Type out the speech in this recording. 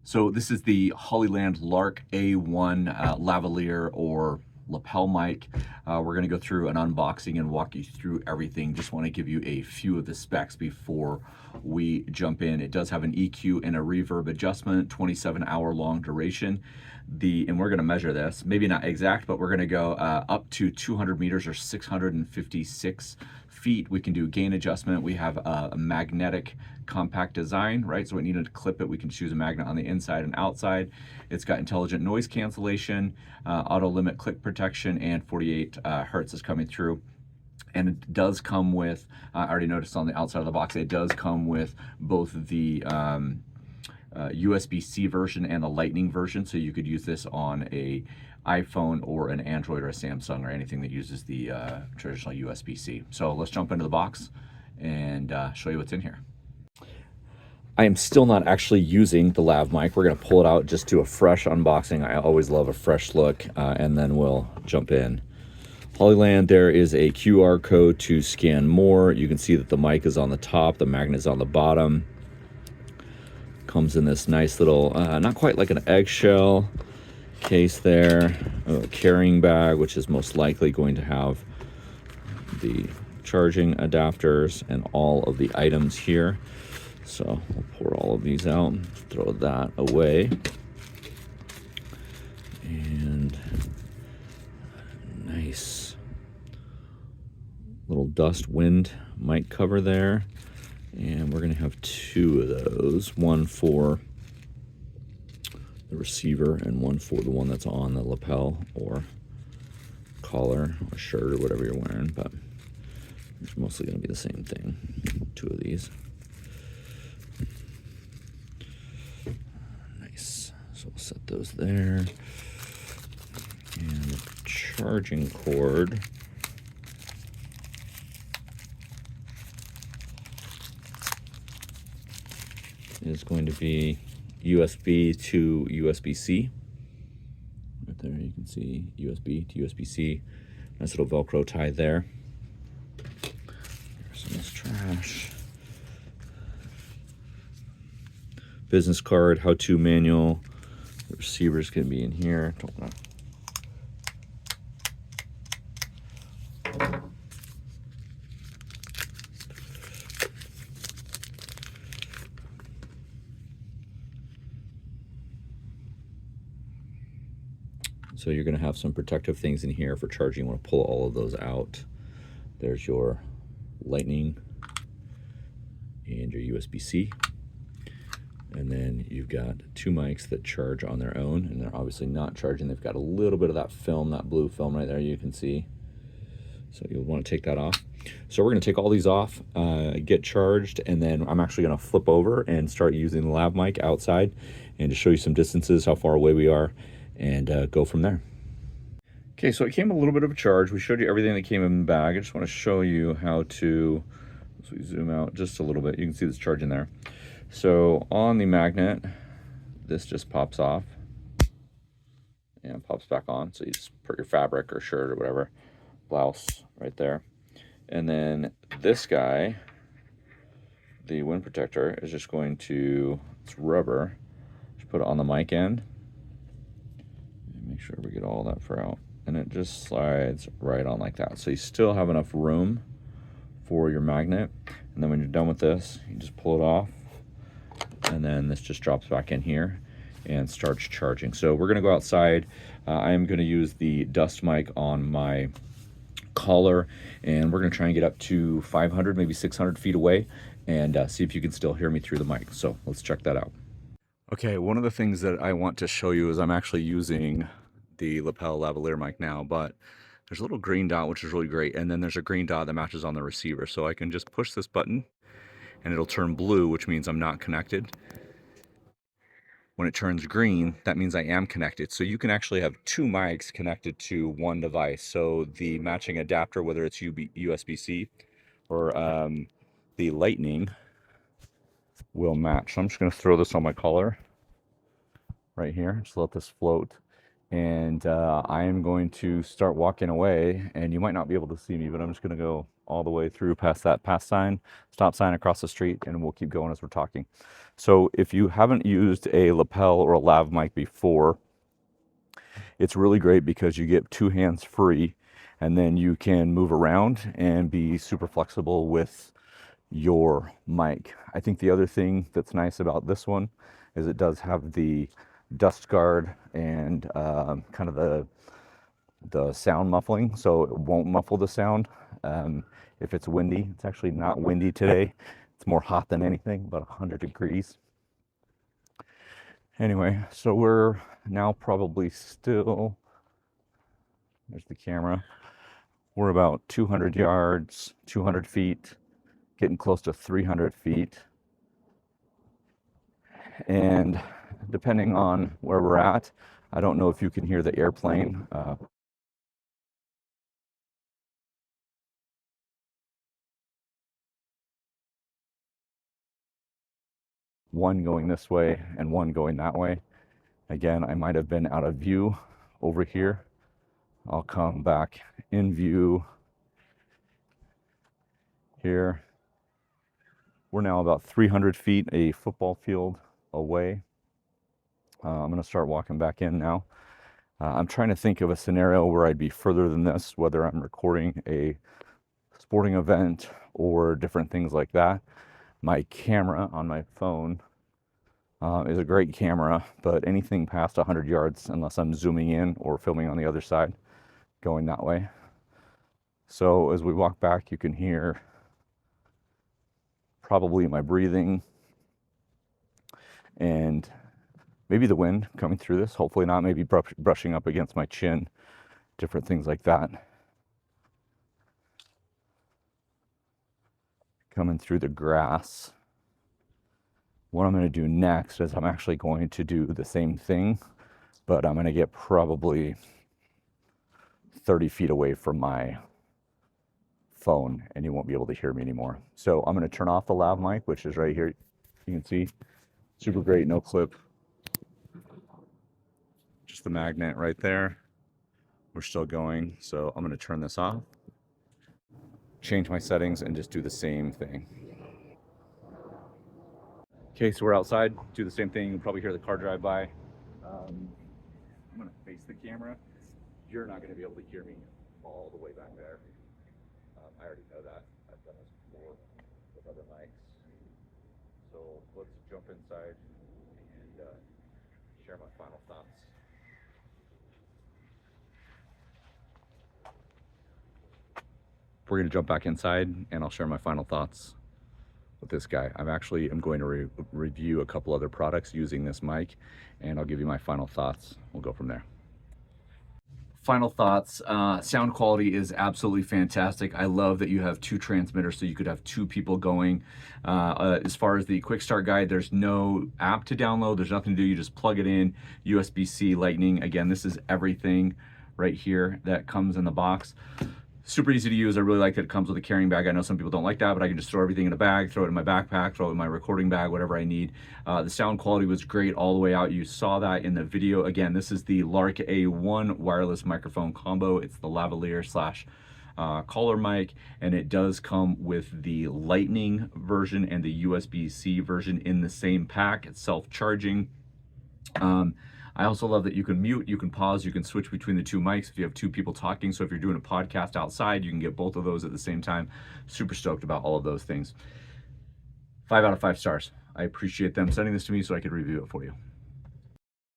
So this is the Hollyland Lark A1 lavalier or lapel mic. We're going to go through an unboxing and walk you through everything. Just want to give you a few of the specs before we jump in. It does have an EQ and a reverb adjustment, 27-hour long duration. And we're going to measure this, maybe not exact, but we're going to go up to 200 meters or 656 feet. We can do gain adjustment. We have a magnetic compact design, right? So we needed to clip it. We can choose a magnet on the inside and outside. It's got intelligent noise cancellation, auto limit click protection, and 48 hertz is coming through. And it does come with, I already noticed on the outside of the box, it does come with both the USB-C version and the Lightning version, so you could use this on a iPhone or an Android or a Samsung or anything that uses the traditional USB-C. So let's jump into the box and show you what's in here. I am still not actually using the lav mic. We're going to pull it out, just do a fresh unboxing. I always love a fresh look, and then we'll jump in. Hollyland, there is a QR code to scan more. You can see that the mic is on the top, the magnet is on the bottom. Comes in this nice little, not quite like an eggshell case there, a carrying bag, which is most likely going to have the charging adapters and all of the items here. So we'll pour all of these out, throw that away. And nice little dust wind mic cover there. And we're gonna have two of those, one for the receiver and one for the one that's on the lapel or collar or shirt or whatever you're wearing, but it's mostly gonna be the same thing, two of these. Nice, so we'll set those there. And the charging cord is going to be USB to USB-C. Right there you can see USB to USB-C. Nice little Velcro tie there. Here's some of this trash. Business card, how-to manual. The receiver's gonna be in here. Don't wanna... So you're going to have some protective things in here for charging. You want to pull all of those out. There's your Lightning and your USB-C. And then you've got two mics that charge on their own, and they're obviously not charging. They've got a little bit of that film, that blue film right there you can see. So you'll want to take that off. So we're going to take all these off, get charged, and then I'm actually going to flip over and start using the lav mic outside and to show you some distances, how far away we are, and go from there. Okay, so it came a little bit of a charge. We showed you everything that came in the bag. I just want to show you how to, so we zoom out just a little bit. You can see this charging there. So on the magnet, this just pops off and pops back on. So you just put your fabric or shirt or whatever, blouse right there. And then this guy, the wind protector, is just going to, it's rubber, just put it on the mic end. Make sure we get all that fur out, and it just slides right on like that. So you still have enough room for your magnet, and then when you're done with this, you just pull it off, and then this just drops back in here and starts charging. So we're gonna go outside. I am gonna use the dust mic on my collar, and we're gonna try and get up to 500, maybe 600 feet away, and see if you can still hear me through the mic. So let's check that out. Okay, one of the things that I want to show you is I'm actually using the lapel lavalier mic now, but there's a little green dot, which is really great, and then there's a green dot that matches on the receiver. So I can just push this button and it'll turn blue, which means I'm not connected. When it turns green, that means I am connected. So you can actually have two mics connected to one device. So the matching adapter, whether it's USB-C or the Lightning, will match. So I'm just going to throw this on my collar right here, just let this float, and I am going to start walking away, and you might not be able to see me, but I'm just going to go all the way through past that pass sign, stop sign across the street, and we'll keep going as we're talking. So if you haven't used a lapel or a lav mic before, it's really great because you get two hands free, and then you can move around and be super flexible with your mic. I think the other thing that's nice about this one is it does have the dust guard and kind of the sound muffling, so it won't muffle the sound if it's windy. It's actually not windy today. It's more hot than anything, about 100 degrees. Anyway, so we're now probably still, there's the camera. We're about 200 yards, 200 feet, getting close to 300 feet. And depending on where we're at, I don't know if you can hear the airplane. One going this way and one going that way. Again, I might have been out of view over here. I'll come back in view here. We're now about 300 feet, a football field away. I'm going to start walking back in now. I'm trying to think of a scenario where I'd be further than this, whether I'm recording a sporting event or different things like that. My camera on my phone is a great camera, but anything past 100 yards, unless I'm zooming in or filming on the other side, going that way. So as we walk back, you can hear probably my breathing and maybe the wind coming through this. Hopefully not, maybe brushing up against my chin, different things like that. Coming through the grass. What I'm going to do next is I'm actually going to do the same thing, but I'm going to get probably 30 feet away from my phone and you won't be able to hear me anymore. So I'm going to turn off the lav mic, which is right here. You can see, super great, no clip. Just the magnet right there. We're still going, so I'm going to turn this off, change my settings, and just do the same thing. Okay, so we're outside, do the same thing. You'll probably hear the car drive by. I'm going to face the camera. You're not going to be able to hear me all the way back there. I already know that. I've done this before with other mics. So let's jump inside and share my final thoughts. We're going to jump back inside and I'll share my final thoughts with this guy. I'm going to review a couple other products using this mic, and I'll give you my final thoughts. We'll go from there. Final thoughts. Sound quality is absolutely fantastic. I love that you have two transmitters, so you could have two people going. As far as the quick start guide, there's no app to download. There's nothing to do. You just plug it in, USB-C, Lightning. Again, this is everything right here that comes in the box. Super easy to use. I really like that it comes with a carrying bag. I know some people don't like that, but I can just throw everything in a bag, throw it in my backpack, throw it in my recording bag, whatever I need. The sound quality was great all the way out. You saw that in the video. Again, this is the Lark A1 wireless microphone combo. It's the lavalier / collar mic, and it does come with the Lightning version and the USB-C version in the same pack. It's self-charging. I also love that you can mute, you can pause, you can switch between the two mics if you have two people talking. So if you're doing a podcast outside, you can get both of those at the same time. Super stoked about all of those things. 5 out of 5 stars. I appreciate them sending this to me so I could review it for you.